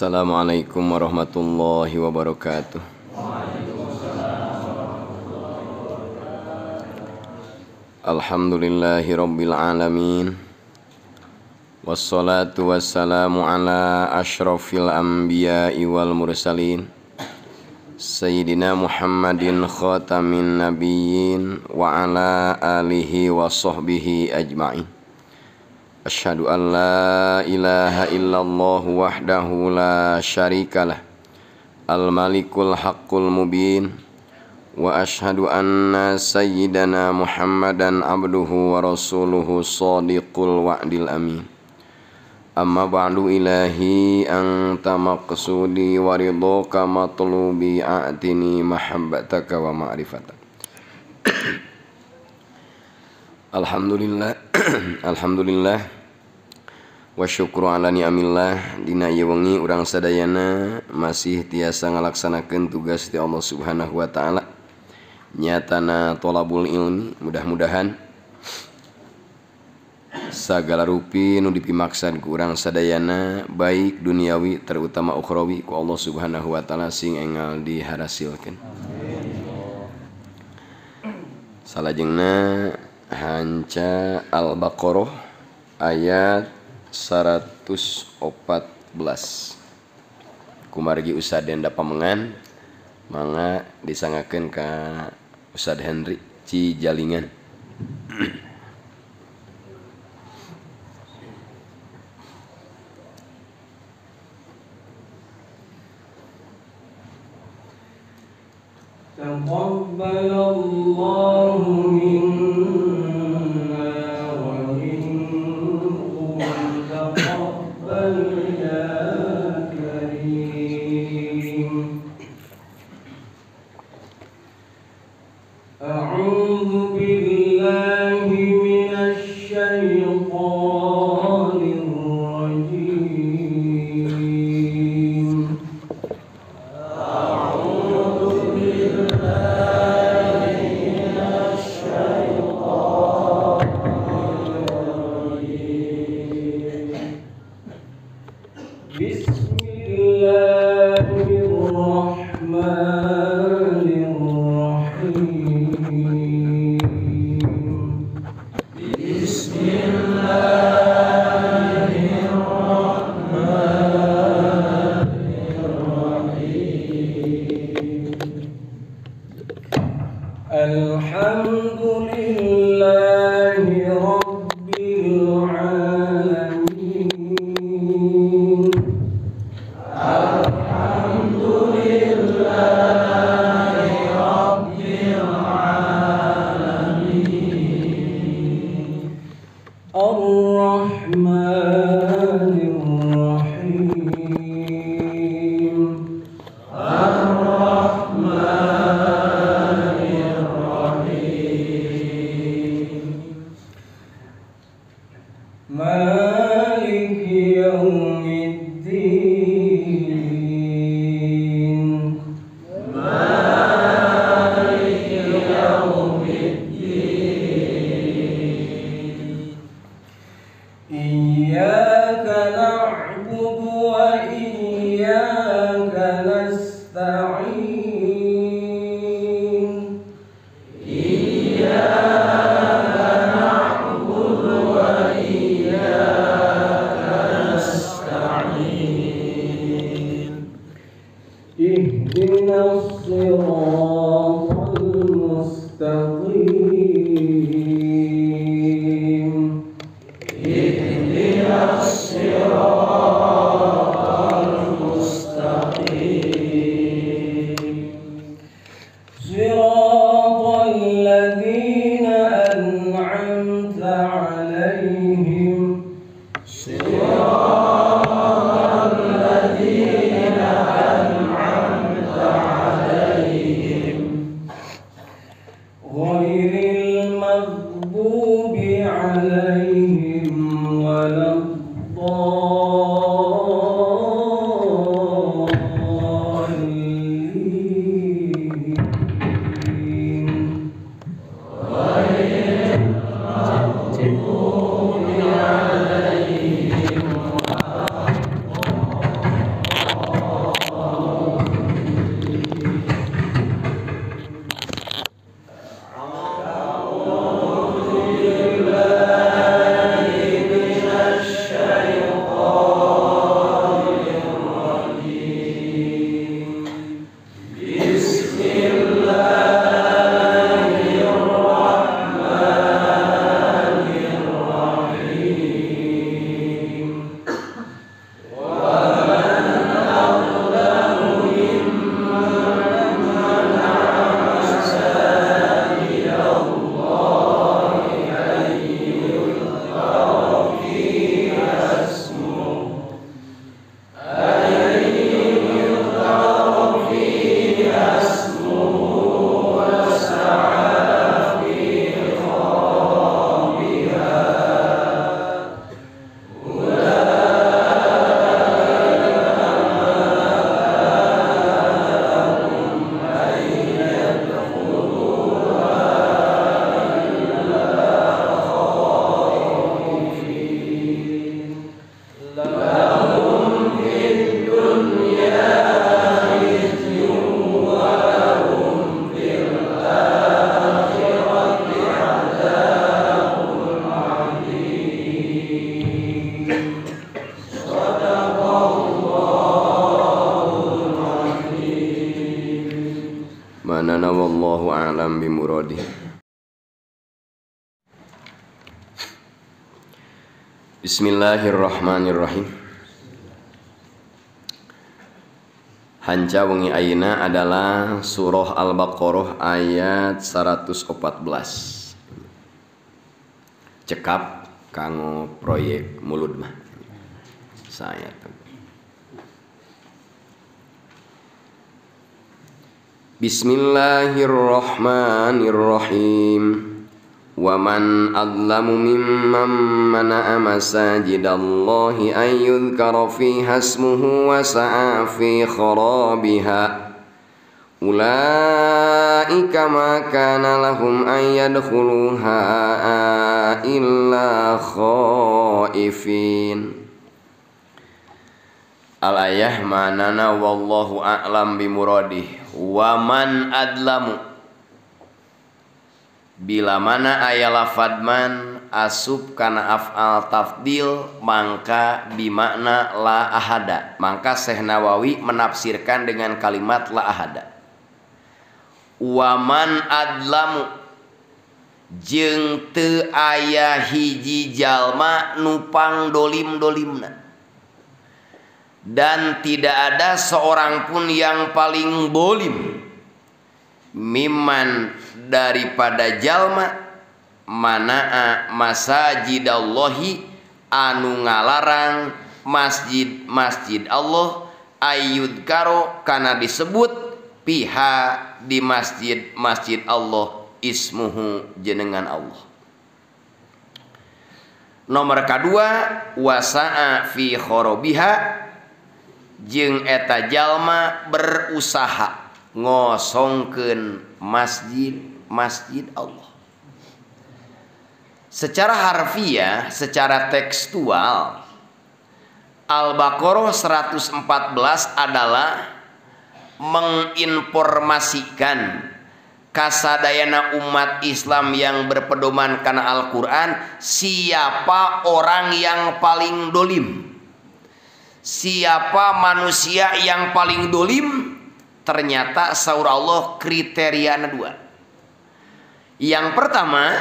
Assalamualaikum warahmatullahi wabarakatuh. Alhamdulillahi rabbil alamin. Wassalatu wassalamu ala ashrafil anbiya'i wal mursalin Sayyidina Muhammadin khatamin nabiyyin wa ala alihi wa sahbihi ajma'in. Asyhadu an la ilaha illallah wahdahu la syarikalah al-malikul haqqul mubin wa asyhadu anna sayyidana Muhammadan abduhu wa rasuluhu shadiqul wa'dil amin. Amma ba'du ilahi anta maqsudi wa ridhaka matlubi a'tini mahabbataka wa ma'rifataka. Alhamdulillah alhamdulillah wa syukru ala ni'amillah. Dina ieu wengi urang sadayana masih tiasa ngalaksanakeun tugas ti Allah Subhanahu wa taala nyatana thalabul ilmi. Mudah-mudahan sagala rupi nu dipimaksan ku urang sadayana baik duniawi terutama ukhrawi ku Allah Subhanahu wa taala sing enggal diharasilkeun. Salajengna hanca Al-Baqarah ayat 114. Kumargi Ustad Denda Pamengan mangga disangakeun ka Ustad Henry Cijalingan. Taqabbalallahu minna wa minkum taqabbal ya karim. A'udzu billahi minasy syaithanir rajim. manana wallahu a'lam bimuradih. Bismillahirrahmanirrahim. Hanca wengi ayeuna adalah surah Al-Baqarah ayat 114. Cekap kanggo proyek mulut mah. Saya Bismillahirrahmanirrahim. Wa man adlamu mimman mana'a masajidallahi an yudhkara fiha ismuhu wa sa'a fi kharabiha. Ulaika ma kana lahum an yadkhuluha illa khaifin. Al-ayah manana wallahu a'lam bimuradih. Wa man adlamu, bila mana aya lafad man asub kana af'al tafdil mangka bimakna la ahada, maka Syekh Nawawi menafsirkan dengan kalimat la ahada. Wa man adlamu, jeung teu aya hiji jalma nupang dolim-dolimna, dan tidak ada seorang pun yang paling bolim mimman daripada jalma mana'a masajidallahi anu ngalarang masjid Allah ayyudkaro kana disebut piha di masjid Allah ismuhu jenengan Allah. Nomor kedua wasa'a fi khorobiha, jeung eta jalma berusaha ngosongkeun masjid Allah. Secara harfiah, secara tekstual, Al-Baqarah 114 adalah menginformasikan kasadayana umat Islam yang berpedoman kana Al-Quran siapa orang yang paling dolim, siapa manusia yang paling dolim. Ternyata saur Allah kriteriana dua. Yang pertama,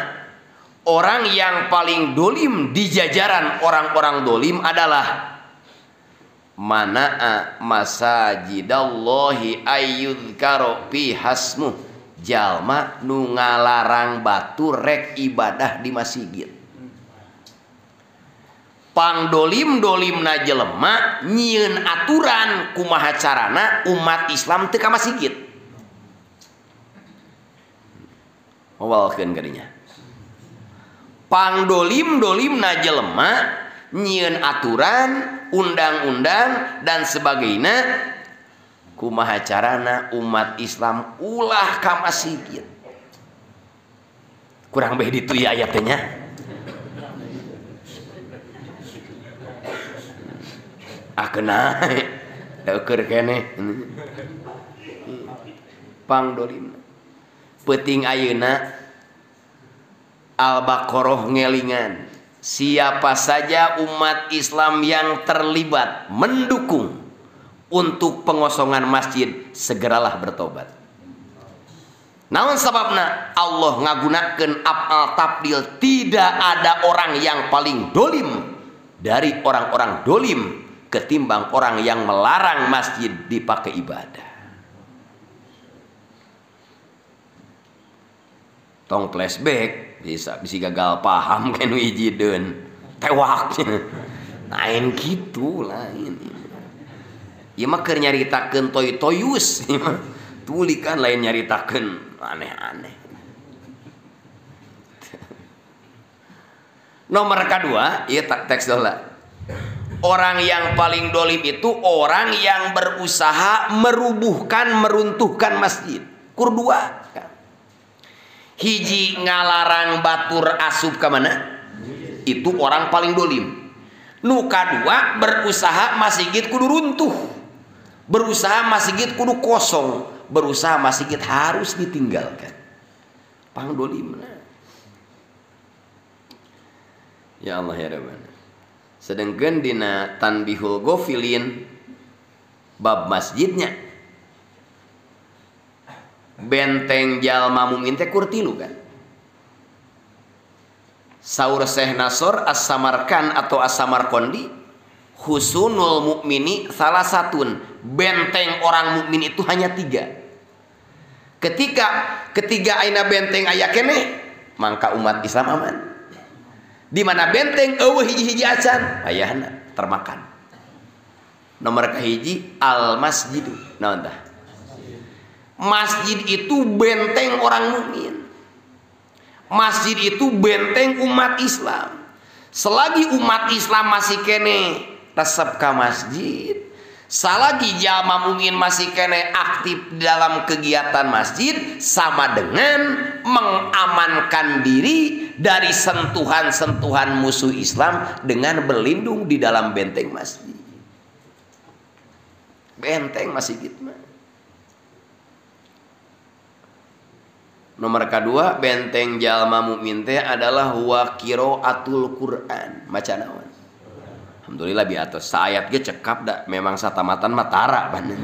orang yang paling dolim di jajaran orang-orang dolim adalah mana'a masajidallahi ayyudhkaro fi hasmuh, jalma nu ngalarang batu rek ibadah di masjid. Pangdolim-dolimna jelema nyieun aturan kumaha carana umat Islam teu ka masjid. Mawalkeun kadinya. Pangdolim-dolimna jelema nyieun aturan, undang-undang dan sebagainya kumaha carana umat Islam ulah ka masjid. Kurang bae ditu ya ayatnya. Kena keur keneh pangdolim. Peuting ayeuna Al-Baqarah ngelingan siapa saja umat Islam yang terlibat mendukung untuk pengosongan masjid segeralah bertobat. Naon sababna? Allah ngagunakeun af'al tafdil, tidak ada orang yang paling dolim dari orang-orang dolim ketimbang orang yang melarang masjid dipakai ibadah. Tong flashback bisa gagal paham kan wijideun tewak lain gitu lain. Ieu mah keur nyaritakeun toy-toyus tulikan lain nyaritakeun aneh-aneh. Nomor kedua ieu teks heula. Orang yang paling dolim itu orang yang berusaha merubuhkan, meruntuhkan masjid. Kurdua. Hiji ngalarang batur asup ke mana? Itu orang paling dolim. Nu kadua berusaha masjid kudu runtuh. Berusaha masjid kudu kosong. Berusaha masjid harus ditinggalkan. Pangdolimna. Ya Allah ya Rabbana. Sedangkan dina Tanbihul Ghafilin bab masjidnya benteng jalma mukmin teh kur tilu kan. Saur Syekh Nasr As-Samarkan atau As-Samarqandi, husnul mukmini salah satun, benteng orang mukmin itu hanya 3. Ketiga aina benteng aya keneh, mangka umat Islam aman. Di mana benteng eueuh hiji-hiji acan, ayahna termakan. Nomor kahiji al masjidu. Naon tah? Masjid itu benteng orang mukmin. Masjid itu benteng umat Islam. Selagi umat Islam masih kene resep ka masjid, selagi jalma mukmin masih kene aktif dalam kegiatan masjid, sama dengan mengamankan diri dari sentuhan-sentuhan musuh Islam dengan berlindung di dalam benteng masjid. Benteng masjid mah. Nomor kedua, benteng jalma mukmin teh adalah wa qiraatul Quran. Maca naon? Alhamdulillah bi atos saayat ge cekap da, memang satamatan matara banget.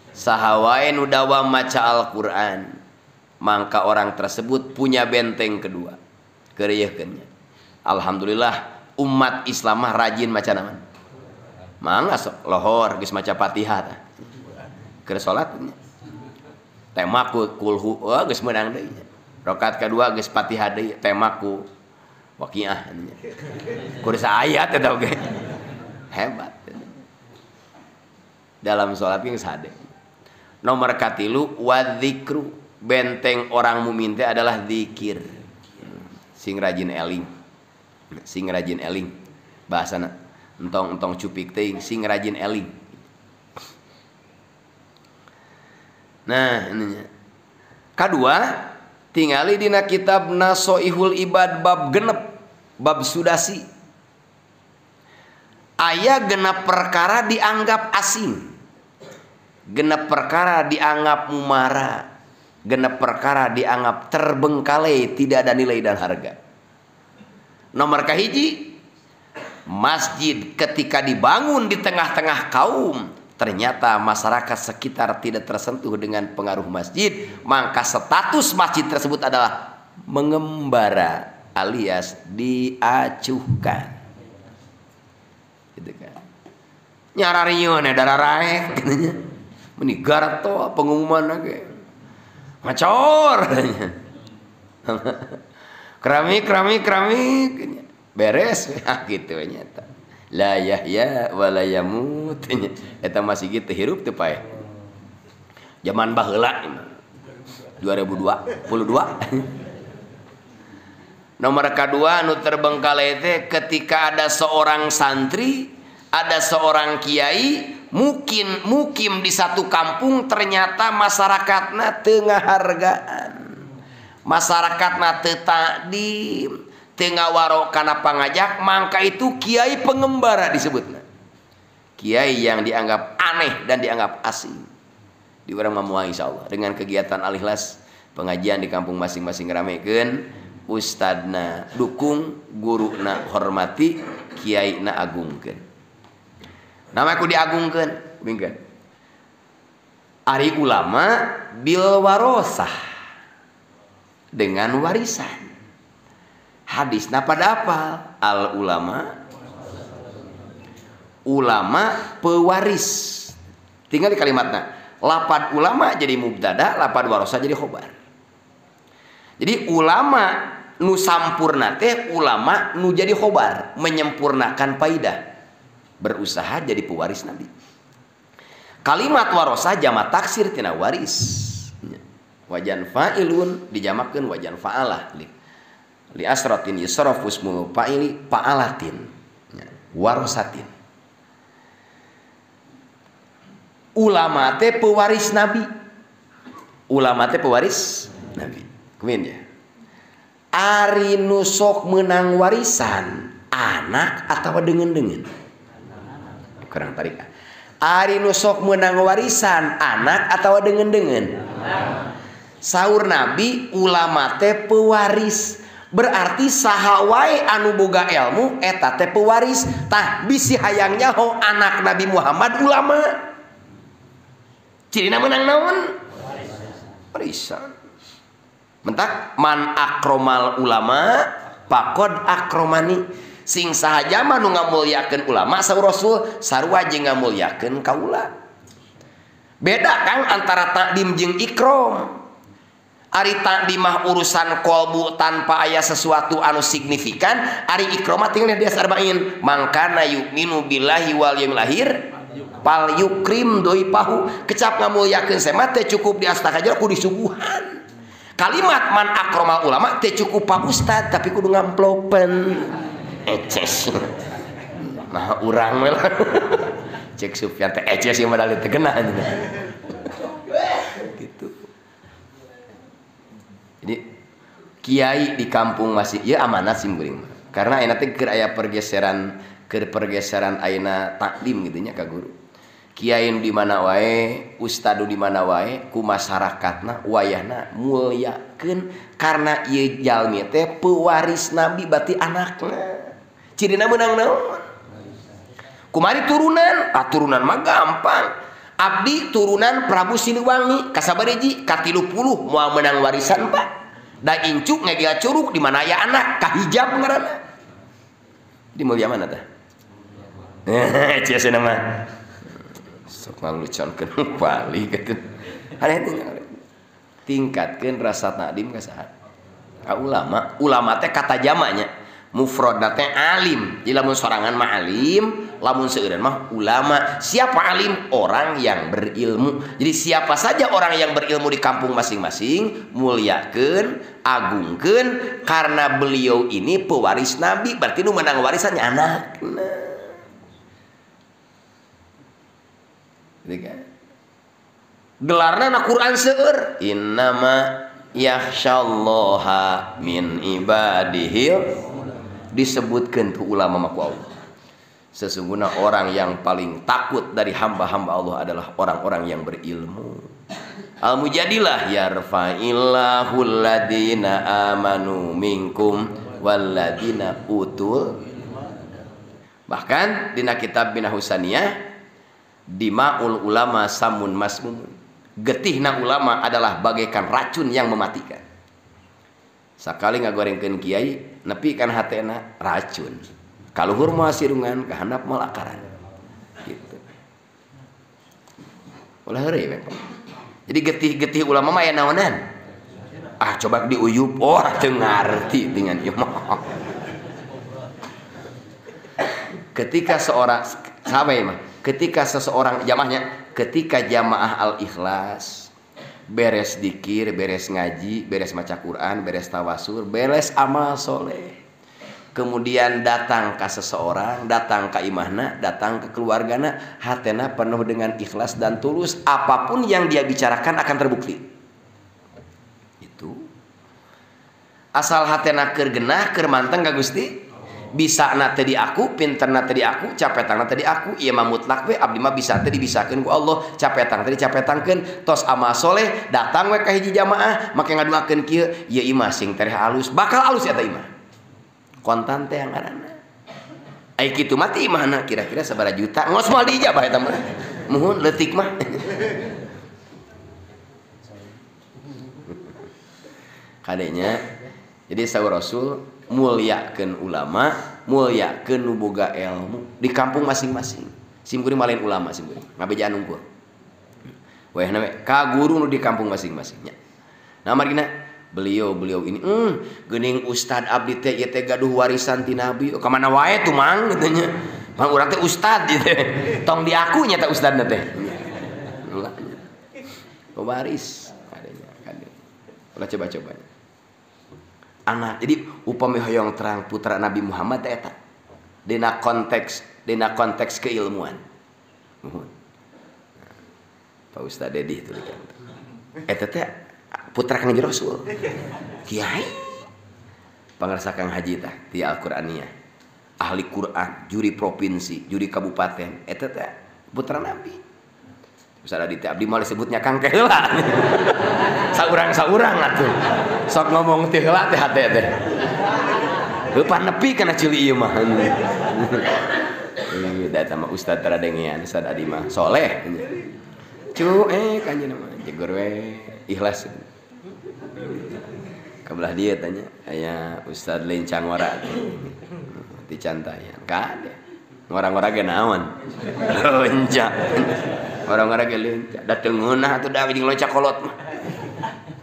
Sahawae nu dawam maca Al-Qur'an, maka orang tersebut punya benteng kedua. Keureuyeunkeun. Alhamdulillah umat Islam mah rajin maca naon? Mangga sok lohor geus maca Fatihah tah. Keur salat temaku kulhu geus meunang deui. Rakaat kedua geus Fatihah deui, temaku waqiah. Kudu saayat eta oge. Hebat. Dalam salat geus hade. Nomor katilu wadzikru, benteng orang mukmin teh adalah zikir. Sing rajin eling. Sing rajin eling. Bahasana entong cupik teuing, sing rajin eling. Nah, ininya. Kedua, tingali dina kitab Nasoihul Ibad bab genep, bab sudasi. Aya genep perkara dianggap asing. Genep perkara dianggap mumara. Genep perkara dianggap terbengkalai, tidak ada nilai dan harga. Nomor kahiji, masjid ketika dibangun di tengah-tengah kaum, ternyata masyarakat sekitar tidak tersentuh dengan pengaruh masjid, maka status masjid tersebut adalah mengembara alias diacuhkan. Gitu kan. Nyarariun darah raek katanya. Meni garto pengumuman lagi. Ngacor katanya. Keramik beres gitu nyata. La yahya wa la yamut. Eta masih gitu hirup teu pae. Zaman baheula 2022. Nomor kedua anu terbengkalai teh ketika ada seorang santri, ada seorang kiai mukim di satu kampung, ternyata masyarakatna teu ngahargaan. Masyarakatna teu takdim, teu ngawaro kana pangajak, mangka itu kiai pengembara disebutna. Kiai yang dianggap aneh dan dianggap asing. Di urang mamuang insyaallah dengan kegiatan al-ikhlas pengajian di kampung masing-masing ramekeun, ustadna dukung, guruna hormati, kiaina agungkeun. Namaku diagungkeun, bingkeun. Ari ulama bil warosah, dengan warisan. Hadisna pada apa? Al ulama pewaris. Tinggal di kalimatnya. Lapad ulama jadi mubtada, lapad warosah jadi khobar. Jadi ulama nu sampurna teh ulama nu jadi khobar, menyempurnakan faidah, berusaha jadi pewaris Nabi. Kalimat warosah jamak taksir tina waris. Wajan fa'ilun dijamakeun wajan fa'alah li asratin yusrafu ismu fa'ili fa'alatin warosatin. Ulama teh pewaris Nabi. Ulama teh pewaris Nabi. Kemudian ya. Ari nu sok menang warisan anak atau dengan kurang tarik. Ari nu sok menang warisan anak atau dengan Saur Nabi ulama teh pewaris, berarti saha wae anu boga ilmu eta teh pewaris. Tah bisi hayangnya ho anak Nabi Muhammad ulama. Cirina menang naon? Warisan. Mentak man akromal ulama pakod akromani. Sing sahaja mah nu ngamulyakeun ulama saur Rasul sarua jeung ngamulyakeun kaula. Beda Kang antara takdim jeung ikram. Ari takdim mah urusan kolbu tanpa aya sesuatu anu signifikan, ari ikram mah tinggal di arba'in. Mangkana yu'minu billahi wal yaumil akhir pal yukrim doipahu. Kecap ngamulyakeun sama teh cukup di astakajar kudu disuguhan. Kalimat man akramal ulama teh cukup Pak Ustad tapi kudu ngamplopen. Eces. Nah urang we lah. Cek Sufyan teh eces yang modal teh genah gitu. Jadi kiai di kampung masih ya amanat sim geuring. Karena ayeuna teh keur aya pergeseran ayeuna takdim gitu nya ka guru. Kiai di mana wae, ustadu di mana wae, ku masyarakatna wayahna mulyakeun karena ieu jalmi teh pewaris nabi berarti anakna. Cirina meunang naon? Kumari turunan, turunan mah gampang. Abdi turunan Prabu Siliwangi, kasabaraji ka 30 moal menang warisan Pak. Da incuk ngegea curug di mana aya anak ka hijab ngaranna. Di mulya mana tah? Cia cenah mah. Sok ngaluconkeun bali kitu. Ane tingkatkeun rasa takdim ka saha? Ka ulama. Ulama teh kata jamanya mufradna teh alim. Jadi lamun sorangan mah alim, lamun seueureun mah ulama. Siapa alim? Orang yang berilmu. Jadi siapa saja orang yang berilmu di kampung masing-masing mulyakeun, agungkeun karena beliau ini pewaris nabi, berarti nu menang warisannya anakna. Gelarna na Quran seueur innama yakhsyallaha min ibadihi disebutkeun ku ulama mah ku Allah. Sesungguhnya orang yang paling takut dari hamba-hamba Allah adalah orang-orang yang berilmu. Al-Mujadilah yarfa'illahu alladina amanu minkum walladina utul. Bahkan dina kitab Minah Husaniyah Dimaul ulama samun masmumun. Getihna ulama adalah bagaikan racun yang mematikan. Sakali ngagorengkeun kiai nepi kan hatena racun. Kaluhur moal sirungan, kahandap moal akaran. Gitu. Ulah heureuy we. Jadi getih-getih ulama mah aya naonan? Coba diuyup. Oh, teu ngarti dengan ieu mah. Ketika seorang sahabat mah ketika seseorang jamaahnya, ketika jamaah al-ikhlas beres dikir, beres ngaji, beres maca Quran, beres tawasul, beres amal soleh, kemudian datang ke seseorang, datang ke imahna, datang ke keluargana, hatena penuh dengan ikhlas dan tulus, apapun yang dia bicarakan akan terbukti. Itu asal hatena keur genah, keur manteng ka Gusti, bisa na tadi aku, pinterna tadi aku, capetangna tadi aku, ieu mah mutlak we abdi mah bisa tadi dibisakeun ku Allah, capetang tadi capetangkeun, tos amal soleh datang we ka hiji jamaah, make ngaduakeun kieu, ieu imah sing tereh alus, bakal alus eta imah. Kontan teh ngaranna. Ai kitu mah ti imahna kira-kira sabaraha juta, ngos moal diijabah eta mah. Muhun leutik mah. Kadenya jadi saur Rasul mulyakeun ulama, mulyakeun nu boga ilmu di kampung masing-masing. Simkuring malain ulama simkuring, ngabejaan unggul. Wehna we ka guru nu di kampung masing-masing nya. Nah margina beliau ini geuning ustad abdi teh ieu teh gaduh warisan ti nabi. Ka mana wae tuh mang kitu nya. Mang urang teh ustad ieu teh. Tong diaku nya teh ustadna teh. Pewaris kadenya kadenya. Ulah coba-coba. Anak jadi upami hoyong terang putra Nabi Muhammad eta dina konteks keilmuan. Pak Ustaz Dedi itu kan. Eta teh putra Kanjeng Rasul. Kiai. Pangarsa Kang Haji tah ti Al-Qur'aniyah. Ahli Quran, juri provinsi, juri kabupaten. Eta teh putra Nabi. Ustaz Aditya abdi mah disebutnya Kang teh heula. Saurang-saurang atuh. Sok ngomong teh heula teh hate teh. Heupan nepi kana cilik ieu mah. Da eta mah ustad taradengean, Ustaz Adi mah soleh. Cu kanjeun mah jegur we. ikhlas gitu. Kebelah dia tanya, aya Ustad lencang wara dicantayan. Ka ada. Orang-orang ge naon? Lencang. Orang-orang ge lencang. Da teu ngeunah atuh da jeung loncat kolot mah.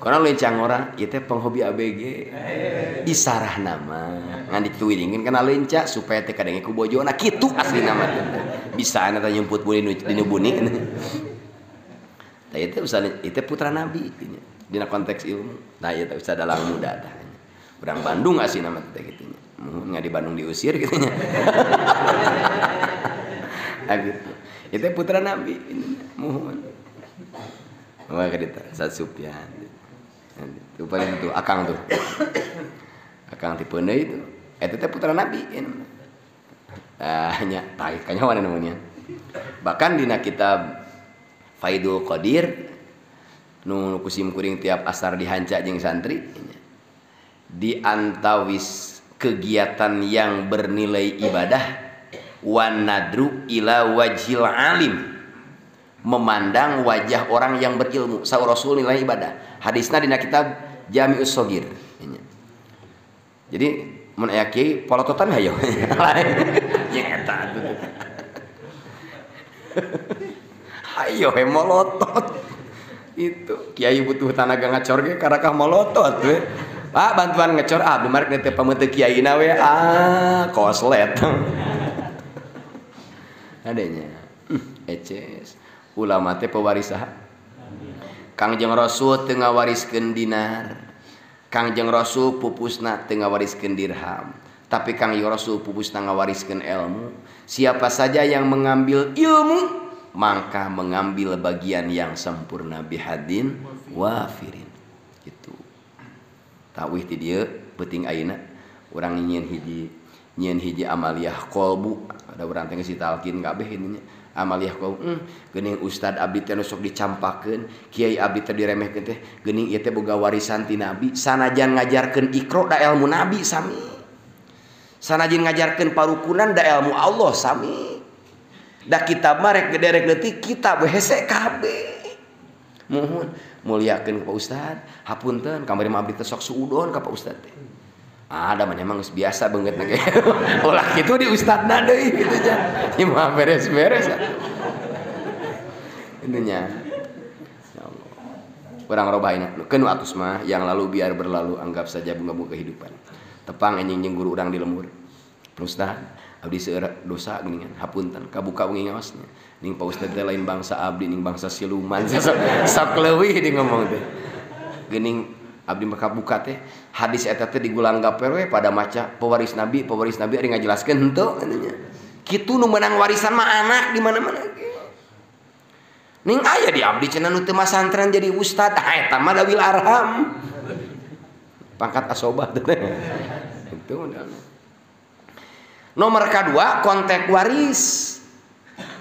Karena lencang orang ieu teh penghobi ABG. Isarah nama ngan dituwingkeun kana lencak supaya teh kadenge ku bojona kitu aslina mah. Bisa ana teh nyumput buni dinu buni. Tah ieu teh Ustad ieu teh putra nabi dina konteks ilmu. Nah ieu teh Ustad dalang muda tah. Urang Bandung aslina mah teh kitu nya. Mun di Bandung diusir kitu nya. Nah gitu. Ieu teh putra nabi muhun. Wah kadita Ustad Sufyan. Itu paling itu akang tuh. Akang tipe itu. Itu teh putra nabi. Nya tai kanyawan namanya. Bahkan dina kitab Faidul Qadir nu kusim kuring tiap asar dihanca jeung santri di antawis kegiatan yang bernilai ibadah wan nadru ila wajhil alim, memandang wajah orang yang berilmu. Saur Rasul nilai ibadah. Hadisna dina kitab Jami'us Shaghir. Jadi mun aya kiai polototan hayo. Nya eta atuh. Hayo he molotot. Itu kiai butuh tenaga ngacor ge karakah molotot we. Pak bantuan ngecor abdi marek teh pameuteuh kiaina we. Koslet. Adanya. Eces. Ulama teh pewaris saha? Kangjeng Rasul teu ngawariskeun dinar. Kangjeng Rasul pupusna teu ngawariskeun dirham. Tapi Kangjeng Rasul pupusna ngawariskeun ilmu. Siapa saja yang mengambil ilmu maka mengambil bagian yang sempurna bihadin wafirin. Gitu. Tawih ti dieu peuting ayeuna urang nyieun hiji amaliyah qalbu. Ada urang teh geus ditalkin kabeh ininya. Amaliyah kau geuning Ustad abdi teh sok dicampakeun, kiai abdi teh diremehkeun teh geuning ieu teh boga warisan ti nabi. Sanajan ngajarkeun Iqra da ilmu nabi sami. Sanajan ngajarkeun parukunan da ilmu Allah sami. Da kitab mah rek gede rek leutik kitab hese kabeh. Muhun mulyakeun ka Pak Ustad, hapunten kamari mah abdi teh sok suudon ka Pak Ustad teh. Ada mah emang biasa banget nage. Ulah kitu di ustadna deui kitu nya. Ieu mah beres-beres atuh. Intinya. Ya Allah. Urang robaina keun atus mah yang lalu biar berlalu, anggap saja bunga-bunga kehidupan. Tepang anjing jeung guru urang di lembur. Ustaz, abdi seueur dosa geuningan, hapunten kabuka wengi ngaosna. Ning Pak Ustad teh lain bangsa abdi ning bangsa siluman. Sok leuwih di ngomong teh. Geuning abdi maka buka teh hadis eta teh digulang gaper we pada maca pewaris nabi ari ngajelaskeun henteu katanya. Kitu nu meunang warisan mah anak di mana-mana ge. Ning aya di abdi cenah nu teu masantren jadi ustad, eta mah dawil arham. Pangkat asobah teh. Itu nomor kedua konteks waris.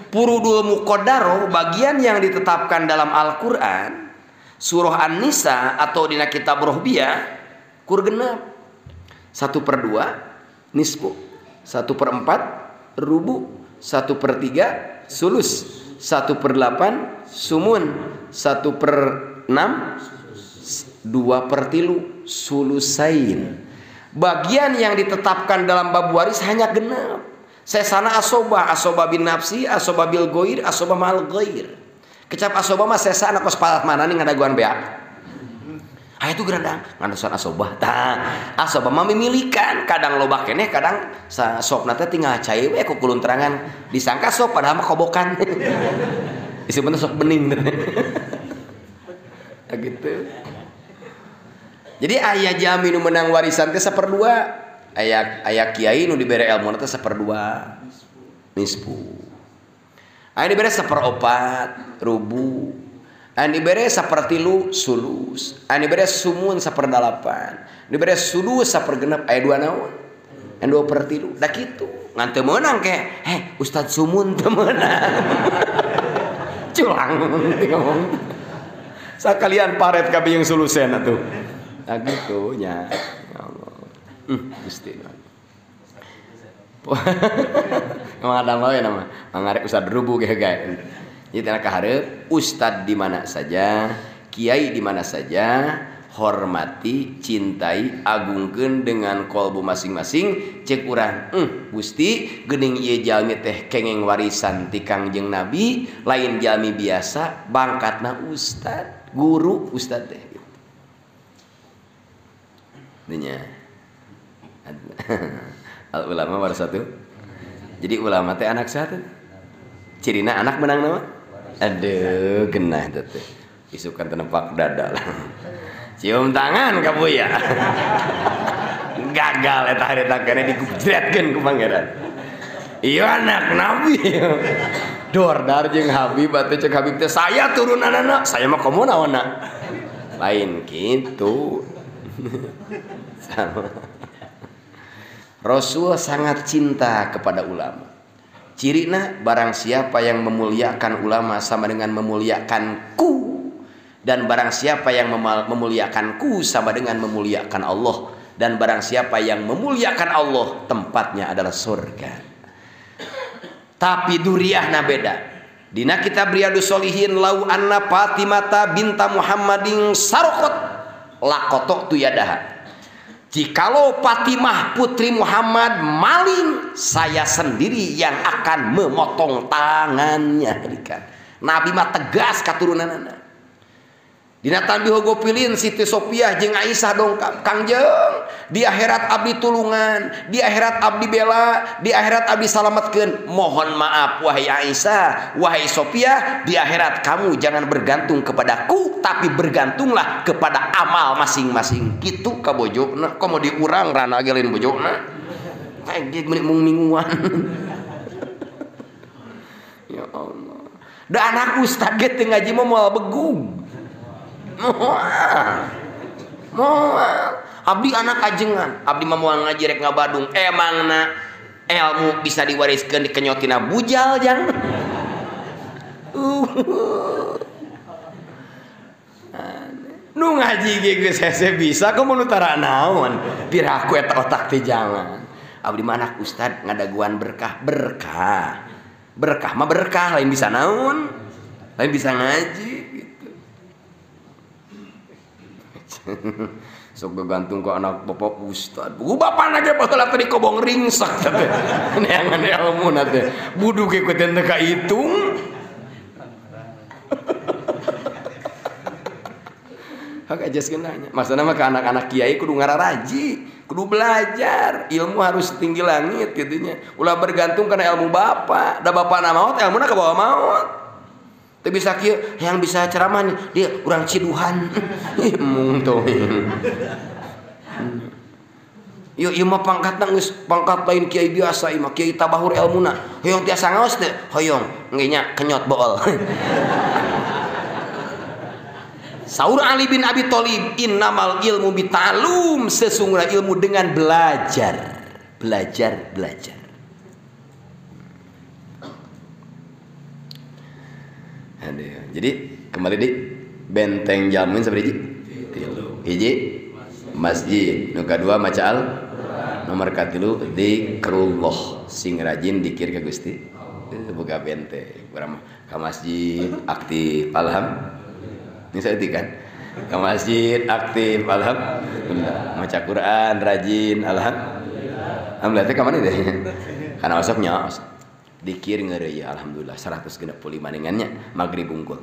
Furudul muqaddaro bagian yang ditetapkan dalam Al-Qur'an Surah An-Nisa atau dina kitab Rohbiyah kur genep 1/2 nisfu 1/4 rubu 1/3 sulus 1/8 sumun 1/6 2/3 sulusain. Bagian yang ditetapkan dalam bab waris hanya genep. Sesana asobah bin nafsi, asobah bil goir, asobah mal goir. Kecap asobah mah sesa anak kos palat mana nih ngadaguan beak. Itu geradang ngadosan asobah. Asobah mah memilikan, kadang loba keneh, kadang sopna teh tinggal cai we ku kulunterangan disangka sop padahal mah kobokan. Disebutna sok bening. Gitu. Jadi aya jami nu menang warisan teh 1/2. Aya kiai nu dibere ilmu teh 1/2 nisfu. Aya dibere 1/4 rubu. Aya dibere 1/3 sulus. Aya dibere sumun 1/8. Dibere sulus 1/6 aya 2 naon? Aya 2/3. Da kitu. Ngan teu meunang ke, Ustad Sumun teu meunang. Culang ngomong. Sakalian paret kabeh yang sulusen atuh. Nah gitu nya. Ya Allah. Gusti. Emang ada mah nama mangarek Ustad rubu ge gae. Jadi tina kahareup ustad di mana saja, kiai di mana saja, hormati, cintai, agungkeun dengan kolbu masing-masing. Cek urang, Gusti geuning ieu jalmi teh kengeng warisan ti Kangjeng Nabi, lain jalmi biasa, bangkatna ustad, guru ustad teh. Nya. Al ulama warasatu. Jadi ulama teh anak satu. Cirina anak menang nama? Aduh, genah teh. Isukan tenempak dada lah. Cium tangan ka Buya. Gagal eta harita kana digujretkeun ku pangeran. Ieu anak Nabi. Dordar jeung Habib atuh cek Habib teh saya turunanana, saya mah komo naonna. Lain kitu. Rasul sangat cinta kepada ulama. Cirina barang siapa yang memuliakan ulama sama dengan memuliakanku, dan barang siapa yang memuliakanku sama dengan memuliakan Allah, dan barang siapa yang memuliakan Allah tempatnya adalah surga. Tapi duriahna beda. Dina kitab Riyadus Shalihin, lau anna Fatimata binta Muhammadin sarqat laqata tu yadaha. Jikalau Fatimah putri Muhammad maling, saya sendiri yang akan memotong tangannya. Nabi mah tegas katurunanana. Dina tambi hogo pilin Siti Sopiah jeung Aisyah dongkap, Kangjeng di akhirat abdi tulungan, di akhirat abdi bela, di akhirat abdi salametkeun. Mohon maaf wahai Aisyah, wahai Sopiah, di akhirat kamu jangan bergantung kepadaku, tapi bergantunglah kepada amal masing-masing. Kitu ka bojona, komo diurang rana gelin bojona. Kayak menik mung mingguan. Ya Allah. Da anak ustad ge teu ngaji mah moal begung. Moal abdi anak kajengan, abdi mah moal ngaji rek ngabadung. Emangna ilmu bisa diwariskeun dikenyotina bujal jang. Nu ngaji ge geus hese bisa komo nu tara naon. Piraku eta otak teh jangan. Abdi mah anak ustad ngadaguan berkah. Berkah mah berkah, lain bisa naon? Lain bisa ngaji. Sok gantung ke anak bapak ustad. Bu bapak nage baheula teh dikobong ringsak teh. Neangan ilmu na teh. Budu ge ku teh teu kahitung. Hak ajeskeun nanya. Maksudna mah ka anak-anak kiai kudu ngararaji, kudu belajar. Ilmu harus tinggi langit kitu nya. Ulah bergantung kana ilmu bapak. Da bapana maot ilmuna ka bawa maot. Teu bisa kieu yang bisa ceramah nih, dia urang ciduhan. Mung tuh. Ieu mah pangkatna geus pangkat lain kiai biasa, ieu mah kiai tabahur ilmuna. Hoyong tiasa ngaos teh, hoyong engge nya kenyot bool. Saur Ali bin Abi Thalib, innamal ilmu bitalum, sesungguhnya ilmu dengan belajar. Belajar. Jadi kembali di benteng jamin sabaraha hiji masjid, nu kadua maca nomor katilu zikrullah, sing rajin dikir ka Gusti boga benteng. Urang ka masjid aktif alhamdulillah. Ini saya kan ke masjid aktif alhamdulillah, maca Quran rajin alhamdulillah. Alhamdulillah teh ka mana teh? Kana osoknya dikir ngeureuy alhamdulillah 165 ningannya magrib unggul.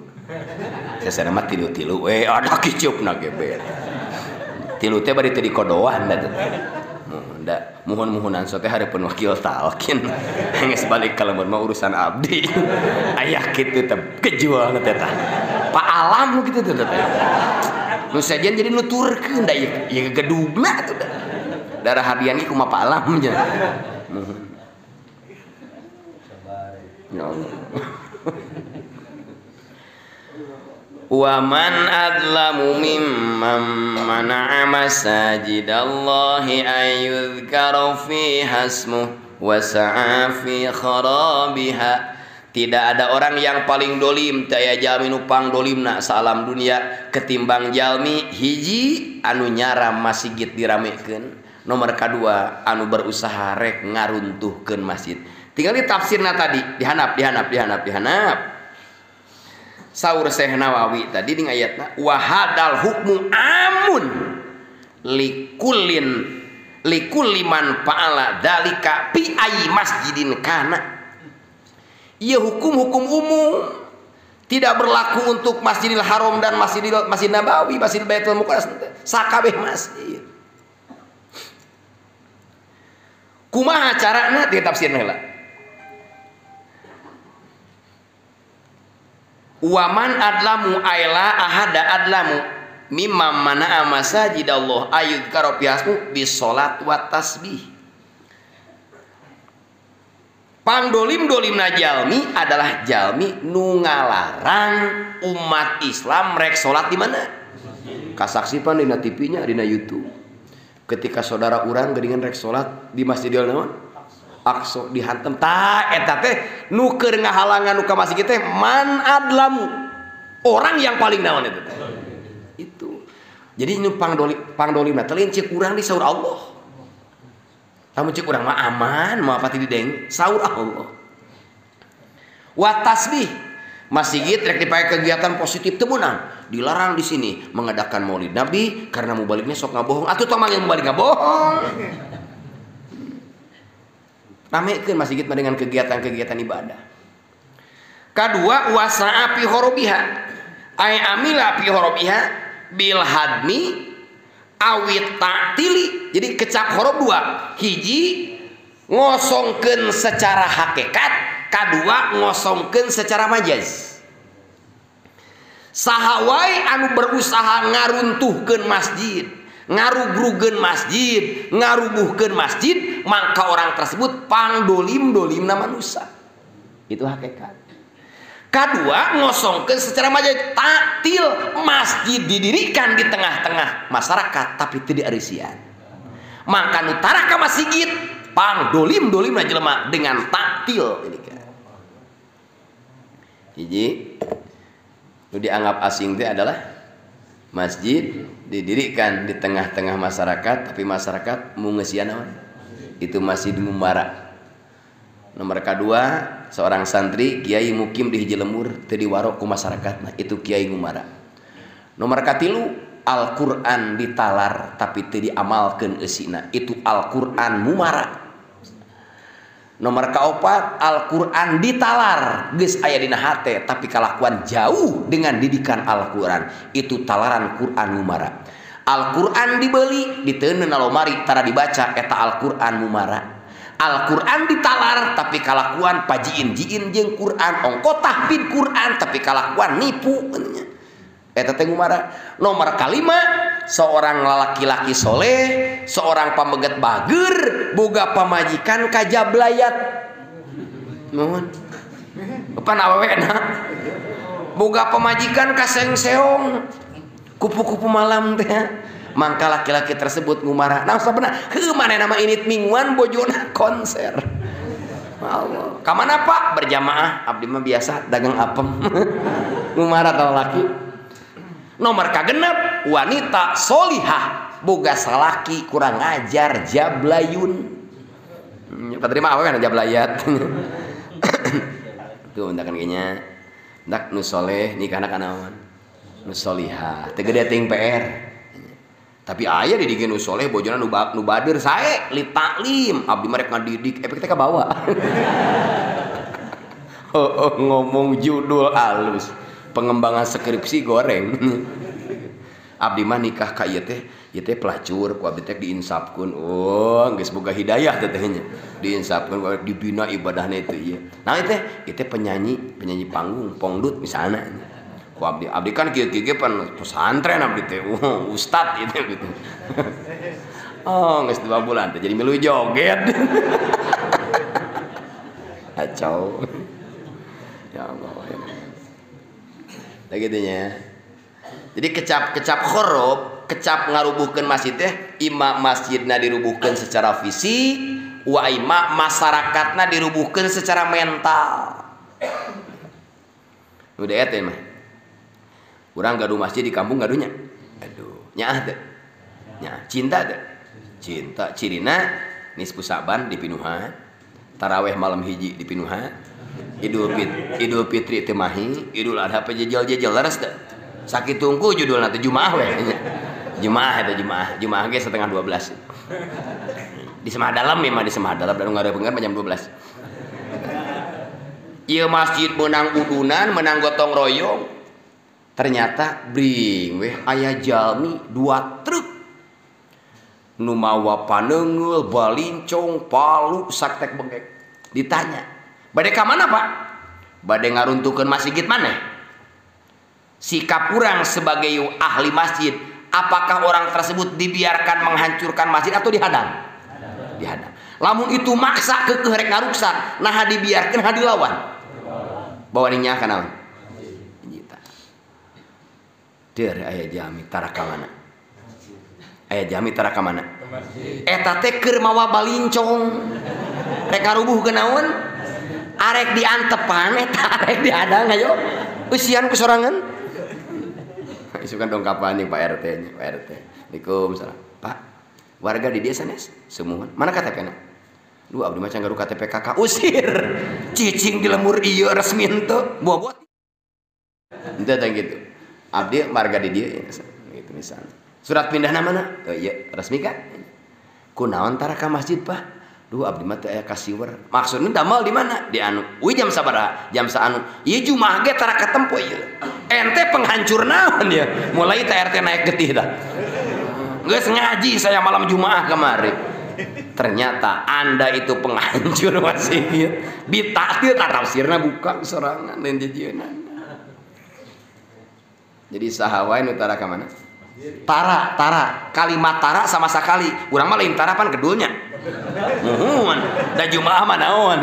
Sesana mah tilu-tilu we ada kicupna ge be. Tilu teh bari teu dikodoan da teh. Da muhun-muhunan sote hareupeun wakil talkin. Geus balik ka lembur mah urusan abdi. Aya kitu teh kejual teh tah. Pak alam kitu teh teh. Nu sajen jadi nuturkeun da ieu gedugna teh. Darah hadian ieu kumaha Pak alam nya. Ya Allah. Wa man adlamu mimman mana'a masajidallahi ayyudhkara fiha ismuhu wa sa'a fi kharabiha. Tidak ada orang yang paling dolim taya jalmi nu pang dolimna salam dunia ketimbang jalmi hiji anu nyara masjid diramekeun, nomor kadua anu berusaha rek ngaruntuhkeun masjid. Tinggal di tafsirna tadi dihanap. Saur Syekh Nawawi tadi di ayatna wa hadal hukmu amun likulli man fa'ala dzalika fi ayyi masjidin kana. Ieu hukum-hukum umum tidak berlaku untuk Masjidil Haram dan Masjid Nabawi, Masjid Baitul Muqaddas, sakabeh masjid. Kumaha carana di tafsirna heula. Waman adlamu aila ahada adlamu mimma mana'a masajidallah ayyudkara bihasmu bisolat wa tasbih. Pangdolim-dolimna jalmi adalah jalmi nu ngalarang umat Islam rek salat di mana? Kasaksipan dina TV-nya, dina YouTube. Ketika saudara urang geuningan rek salat di Masjidil naon? Aqsa dihantem ta eta teh nu keur ngahalangan nu ka masjid teh man adlamu. Orang yang paling naon itu teh. Itu. Jadi nu pangdolimna teh cek urang di saur Allah. Lamun cek urang mah aman, mah pati dideng saur Allah. Wa tasbih masjid rek dipake kegiatan positif teu meunang. Dilarang di sini mengadakan Maulid Nabi karena mubaliknya sok ngabohong. Atuh tong mangil mubalik ngabohong. Ramekeun masjid dengan kegiatan-kegiatan ibadah. Kedua wasa'a fi horobiha ay amila fi horobiha bil hadmi awit ta'tili. Jadi kecap horob dua, hiji ngosongkeun secara hakikat, kedua ngosongkeun secara majaz. Sahawai anu berusaha ngaruntuhkeun masjid, ngarugrugkeun masjid, ngarubuhkeun masjid, maka orang tersebut pangdolim-dolimna manusia. Itu hakikat. Kedua, ngosongkeun secara majaz, taktil, masjid didirikan di tengah-tengah masyarakat tapi teu diareusian. Maka nu tara ka masjid pangdolim-dolimna jelema dengan taktil. Hiji nu dianggap asing teh adalah masjid didirikan di tengah-tengah masyarakat tapi masyarakat mungesian naon? Itu masjid ngumara. Nomor kedua, seorang santri kiai mukim di hiji lembur teu diwarok ku masyarakatna, itu kiai ngumara. Nomor katilu, Al-Qur'an ditalar tapi teu diamalkeun eusina, itu Al-Qur'an mumara. Nomor kaopat, Al-Qur'an ditalar geus aya dina hate tapi kalakuan jauh dengan didikan Al-Qur'an, itu talaran Qur'an mumara. Al-Qur'an dibeli diteuneun na lomari tara dibaca, eta Al-Qur'an mumara. Al-Qur'an ditalar tapi kalakuan pajiin-jiin jeung Qur'an, ongko tahfidz Qur'an tapi kalakuan nipu eta teh ngumara. Nomor kalima, seorang laki-laki soleh, seorang pameget bager, boga pamajikan kajablayat. Nuhun. Pan awewena. Boga pamajikan kaseng-seong. Kupu-kupu malam teh. Mangka laki-laki tersebut ngumara. Nah sebenarnya, heuh manehna mah init mingguan bojona konser. Allah. Ka mana Pak? Berjamaah. Abdi mah biasa dagang apem. Ngumara tah laki. Nomor kagenep, wanita solihah, boga salaki kurang ajar jablayun. Paterima apa kan jablayat. Tuh ndakan kayaknya ndak nu soleh nikahna kanaon? Nu solihah. Teu gede teuing PR. Tapi aya di dieu nu soleh bojona nu badir sae li taklim, abdi mah rek ngadidik, efek teh ka bawa. Ngomong judul alus. Pengembangan skripsi goreng. Abdi mah nikah ka ieu teh pelacur ku abdi teh diinsapkeun. Oh, geus boga hidayah teh nya. Diinsapkeun dibina ibadahna itu ieu. Nah ieu teh penyanyi panggung, pongdut misalna. Ku abdi kan kieu-kieu pan pesantren abdi teh. Ustad itu gitu. Oh, geus 2 bulan teh jadi milu joget. Kacau. Ya Allah. Begitunya. Jadi kecap khorob, kecap ngarubuhkeun masjid teh, imam masjidna dirubuhkeun secara fisik, wa imam masyarakatna dirubuhkeun secara mental. Udah eta mah. Urang gaduh masjid di kampung gaduhnya. Aduh, nyaah teh. Nyaah, cinta teh. Cinta cirina nisfu Saban di Pinuha, taraweh malam hiji di Pinuha, Idul Fitri teh mahi, Idul Adha pejejal-jejal leres teh. Sakit tungku judulna teh Jumaah we. Jumaah ge setengah 12. Di Semah Dalam memang di Semah Dalam dan ngarebeungan jam 12. Ieu masjid menang udunan, menang gotong royong. Ternyata bring weh aya jalmi 2 truk. Nu mawa paneungeul, balincong, palu, saktek bengek. Ditanya, "Bade ka mana, Pak?" "Bade ngaruntukeun masjid maneh." Sikap urang sebagai ahli masjid, apakah orang tersebut dibiarkan menghancurkan masjid atau dihadang? Dihadang. Lamun itu maksa kekeh rek ngaruksak, nah dibiarkeun dilawan. Bawa dinya ka naon? Nyita. Deur aya jami tara ka mana? Aya jami tara ka mana? Eta teh keur mawa balincong. Rek ngarubuhkeun naon? Arek diantepan eta arek dihadang ayo. Eusian ku sorangan. Isukan dongkapan yang Pak RT nya, Pak RT. Waalaikumsalam. "Pak, warga di dia sanes semua. Mana KTP-na?" "Duh, abdi mah can garu KTP kakak." "Usir. Cicing di lemur ieu resmi henteu. Buat. Henteu teh gitu. Abdi warga di dia gitu misalnya. "Surat pindahna mana?" "Oh iya, resmi kan?" "Kunaon tara ka masjid, Pak?" "Duh, abdi mah teu aya kasiwer." "Maksudna damel di mana?" "Di anu." "Ui jam sabaraha?" "Jam saanu." "Ieu Jumaah ge tara katempo ieu." Ente penghancur naon ya? Mulai TRT naik getih dah. Geus ngaji saya malam Jumaah kemarin. Ternyata Anda itu penghancur masjid. Bitatil tafsirna buka sorangan lain jejieunana. Jadi saha wae nu tara ka mana? Tara. Kalimat tara sama sekali. Urang mah lain tara pan gedulnya. Muhun. Da Jumaah mah naon?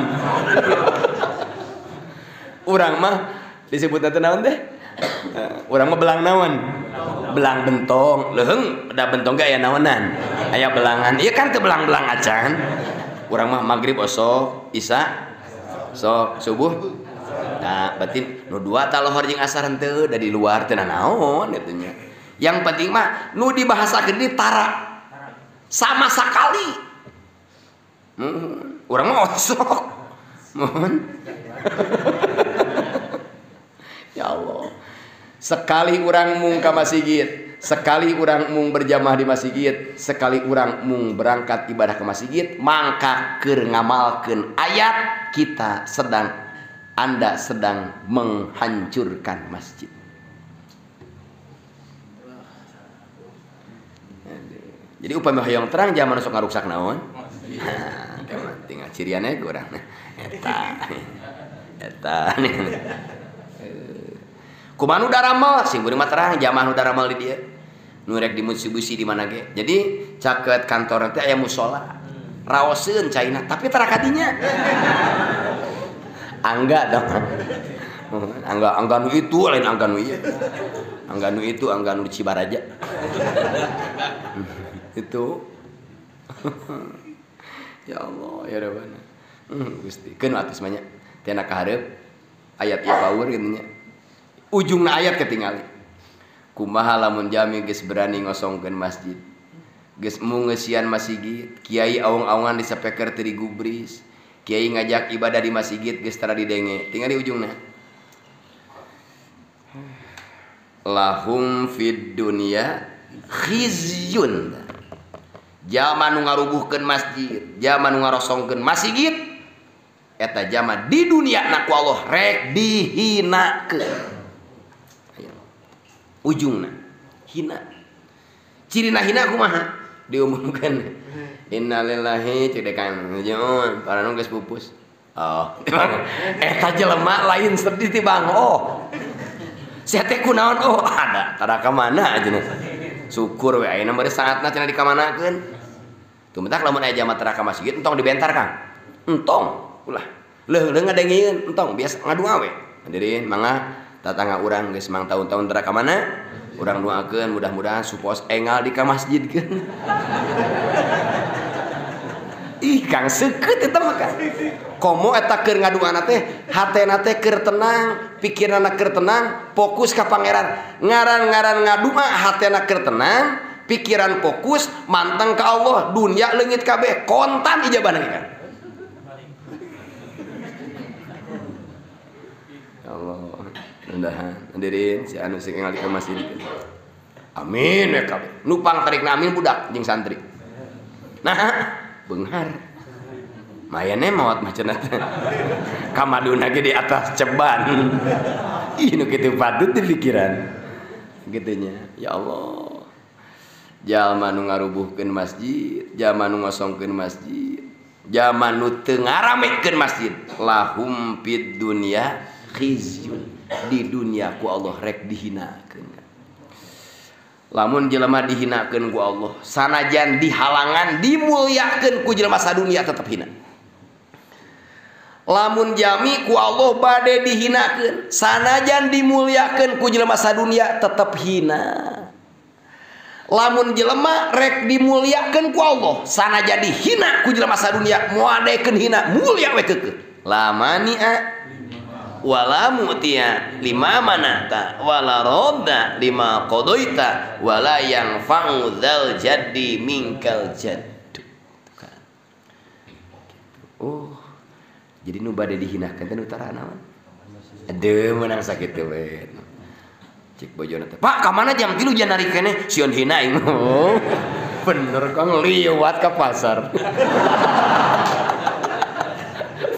Urang mah disebutna teh naon teh? Urang mah belang naon? Belang bentong. Leheung da bentong ge aya naonan? Aya belangan. Ieu kan teu belang-belang acan. Urang mah magrib osok, isya sok, subuh. Nah, berarti nu dua tah lohor jeung asar henteu da di luar teu naon eta nya. Yang penting mah nu dibahasakeun di tara. Sama sakali. Urang mah osok. Mohon. Ya Allah. Sekali urang mung ka masjid, sekali urang mung berjamaah di masjid, sekali urang mung berangkat ibadah ke masjid, mangka keur ngamalkeun ayat Anda sedang menghancurkan masjid. Jadi upami hoyong terang zaman sok ngaruksak naon? Nah, tinggal ciriannya urang. Eta. Kumaha nu daramal sing beureum mah terang jamaah nu daramal di dieu. Nu rek dimusi-musi di mana ge. Jadi caket kantor teh aya mushola. Raoseun caina tapi tara kadinya. Angga dong. Angga nu itu lain angga nu ieu. Angga nu itu angga nu di Cibaraja. Itu. Ya Allah ya Rabbana. Gusti keun atus mah nya. Tena kahareup ayat ieu baur kitu nya. Ujungna ayat ketingali. Kumaha lamun jami geus berani ngosongkeun masjid. Geus mungeusian masjid, kiai aung-aungan disapeker teu digubris. Kiai ngajak ibadah di masjid geus tara didenge. Tingali ujungna. Lahum fid dunya khizyun. Jama nu ngarubuhkeun masjid, jama nu ngarosongkeun masjid eta jama di dunia na ku Allah rek dihinakeun. Ujungna hina. Cirina hina kumaha? Diumumkeun. Innalillahi cek dekan nyon para nu geus pupus. Oh. Eta jelema lain sedih ti Bang. Oh. Sia teh kunaon? Oh, ada. Tara ka mana ajeuna. Syukur we ayeuna bari saatna cenah dikamanakeun. Tuh mentak lamun aya jamaah tara ka masjid entong dibentar Kang. Entong. Ulah. Leuh ngadengieun entong biasa ngadua we. Hadirin mangga tatangga urang geus mang tahun-tahun tara ka mana? Urang doakeun mudah-mudahan supos engal di ka masjidkeun. Ih Kang seukeut eta mah Kang. Komo eta keur ngaduana teh hatena teh keur tenang, pikiranna keur tenang, fokus ka pangeran. Ngaran-ngaran ngadua hatena keur tenang, pikiran fokus manteng ka Allah, dunya leungit kabeh kontan ijabahna Kang. Mudahan hadirin si anu sing ngali ka masjid. Amin we kabeh. Nupang tarikna amin budak jeung santri. Nah, beunghar. Mayane maot mah cenah teh. Kamaduna ge di atas ceban. Ih nu kitu patut di pikiran. Gitunya. Ya Allah. Jalma nu ngarubuhkeun masjid, jalma nu ngosongkeun masjid, jalma nu teu ngaramekeun masjid. Lahum fid dunya khizyun. Di dunia ku Allah rek dihinakeun. Lamun jelema dihinakeun ku Allah, sanajan dihalangan dimulyakeun ku jelema sadunia tetep hina. Lamun jami ku Allah bade dihinakeun, sanajan dimulyakeun ku jelema sadunia tetep hina. Lamun jelema rek dimulyakeun ku Allah, sanajan dihina ku jelema sadunia, moadekeun hina, mulya we keukeuh. Lamania wala mu'tiya lima manata wala rodda lima qadoita wala yang fa'udzal jaddi minkal jaddu. Oh, jadi nu bade dihinakeun teh utara naon? Aduh menang sakitu we. Cik bojona teh, "Pak, ka mana jam 3 janari keneh sieun hina aing." Oh, bener Kang liwat ka pasar.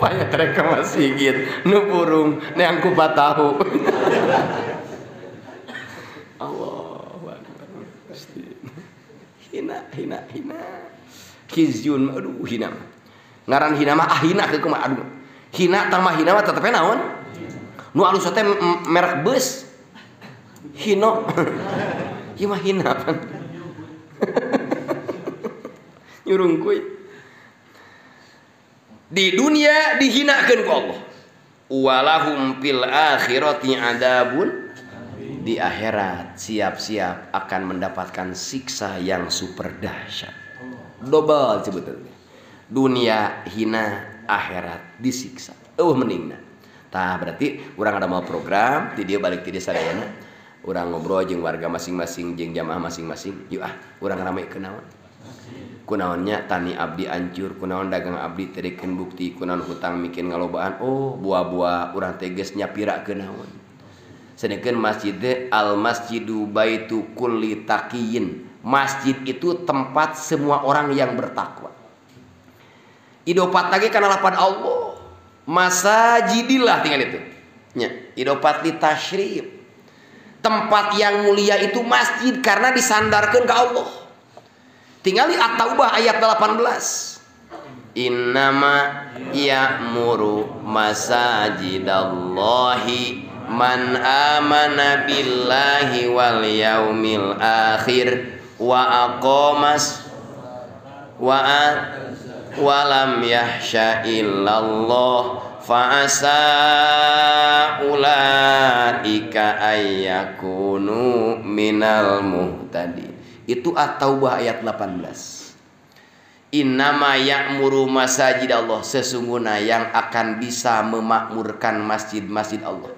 Paya trek ke masjid nu burung neang kupat tahu. Allahu akbar. Hina khizyun, aduh hina ngaran hina mah hina ke kumaha aduh hina tambah hina mah tetep naon nu alus teh merek bus hino ieu mah hina nyurung kuy. Di dunia dihinakeun ku Allah. Walahum fil akhirati adabun. Di akhirat siap-siap akan mendapatkan siksa yang super dahsyat. Double sebutannya. Dunia hina, akhirat disiksa. Mendingna. Tah berarti urang ada mau program, ti dieu balik ti desa sadayana. Urang ngobrol jeung warga masing-masing jeung jamaah masing-masing. Yuk urang ramekeun naon? Kunaonnya tani abdi ancur, kunaon dagang abdi terikeun bukti, kunaon hutang mikeun ngalobaan. Oh, buah-buah urang teges nyapirakeun naon. Sedengkeun masjid al masjidu baitu kulli taqiyin. Masjid itu tempat semua orang yang bertakwa. Idopat lagi kana lapan Allah. Masajidillah tinggal itu. Nya, idopat li tasyrif. Tempat yang mulia itu masjid karena disandarkeun ka Allah. Tinggali At-Taubah ayat 18. Innama ya'muru masajidallahi man amana billahi wal yaumil akhir wa aqamas wa lam yahsya illallah fa asa ulaika ayyakunu minal muhtadin. Itu At-Taubah ayat 18. Innama ya'muru masajid Allah. Sesungguhnya yang akan bisa memakmurkan masjid-masjid Allah.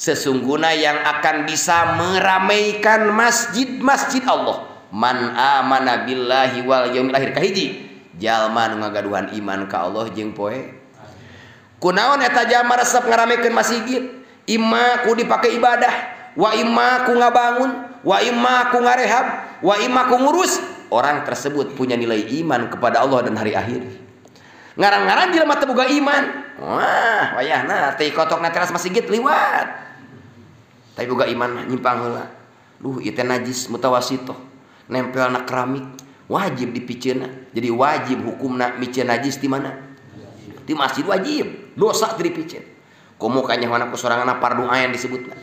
Sesungguhnya yang akan bisa meramaikan masjid-masjid Allah. Man amana billahi wal yaumil akhir kahiji. Jalma nu ngagaduhan iman ka Allah jeung poe. Kunaon eta jalma resep ngaramekeun masjid? Imma ku dipake ibadah, wa imma ku ngabangun, wa imma ku ngarehab, wa imma ku ngurus. Orang tersebut punya nilai iman kepada Allah dan hari akhir. Ngarang-ngarang jelema teu boga iman. Wah, wayahna teh kotokna teras masjid liwat. Tapi boga iman mah nyimpang heula. Duh, ieu teh najis mutawasitoh. Nempelna keramik, wajib dipikeunna. Jadi wajib hukumna miceun najis di mana? Di masjid wajib. Dosa teu dipikeun. Komo kanyahoana ku soranganna fardu ain disebutna.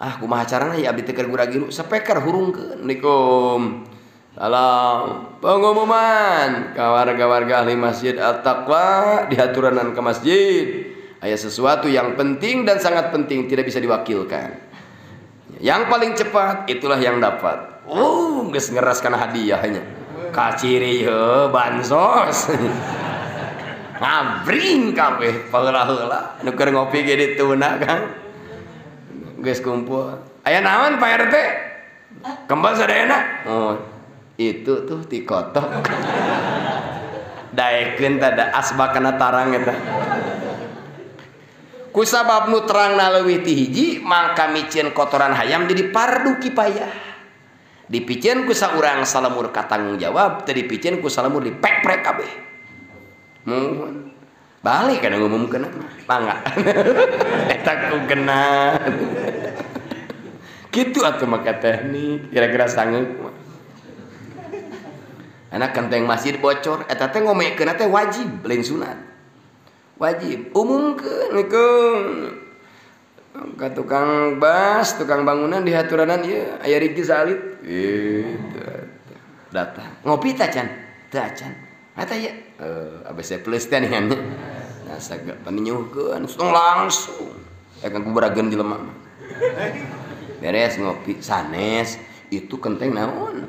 Ah, kumaha carana ya abdi teh keur gura-giru sapeker hurungkeun. Assalamualaikum. Salam pengumuman ka warga-warga ahli masjid At-Taqwa dihaturanan ke masjid. Aya sesuatu yang penting dan sangat penting tidak bisa diwakilkan. Yang paling cepat itulah yang dapat. Oh, geus ngeras kana hadiahnya. Kaciri heuh bansos. Ngabring kabeh paheula-heula nu keur ngopi ge dituna Kang. Geus kumpul. Aya naon Pak RT? Kembal sadayana? Oh, itu tuh tikotok. Daekeun tada asbakana tarang eta. Kusabab nu terangna leuwih ti hiji mangka micieun kotoran hayam jadi fardu kifayah. Dipicieun ku saurang salamur katanggung jawab, teu dipicieun ku salamur dipek-prek kabeh. Mohon balik kana ngumumkeun mangga. Eta ku genah. Kitu atuh maka teknik kira-kira sangeuk. Anak kenteng masjid bocor eta teh ngomekeun teh wajib lain sunat. Wajib umumkeun ka tukang bas, tukang bangunan di haturanan ieu aya Riki Salit. Datang. Ngopi tah can? Teu acan. Eta ya. ABC plus teh nya. Nah saged paninyuhkeun langsung. Eta kubarageun jelema. Beres ngopi sanes itu kenteng naon?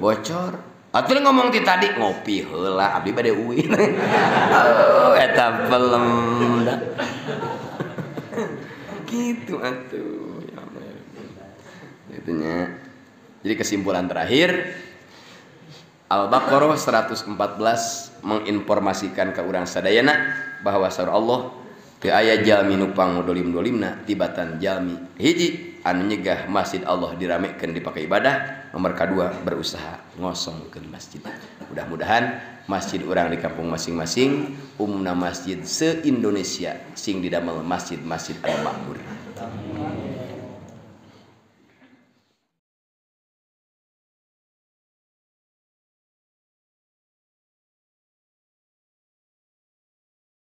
Bocor. Atuh ngomong ti tadi ngopi heula abdi bade uin. Oh eta pelem da. Gitu atuh. Itunya. Jadi kesimpulan terakhir Al-Baqarah 114 menginformasikan ke urang sadayana bahwa sareng Allah teu aya jalmi nu pangodolim-dolimna tibatan jalmi hiji anu nyegah masjid Allah diramekeun dipake ibadah, nomor kedua berusaha ngosongkeun masjid. Mudah-mudahan masjid urang di kampung masing-masing umumna masjid se-Indonesia sing didamel masjid-masjid anu makmur.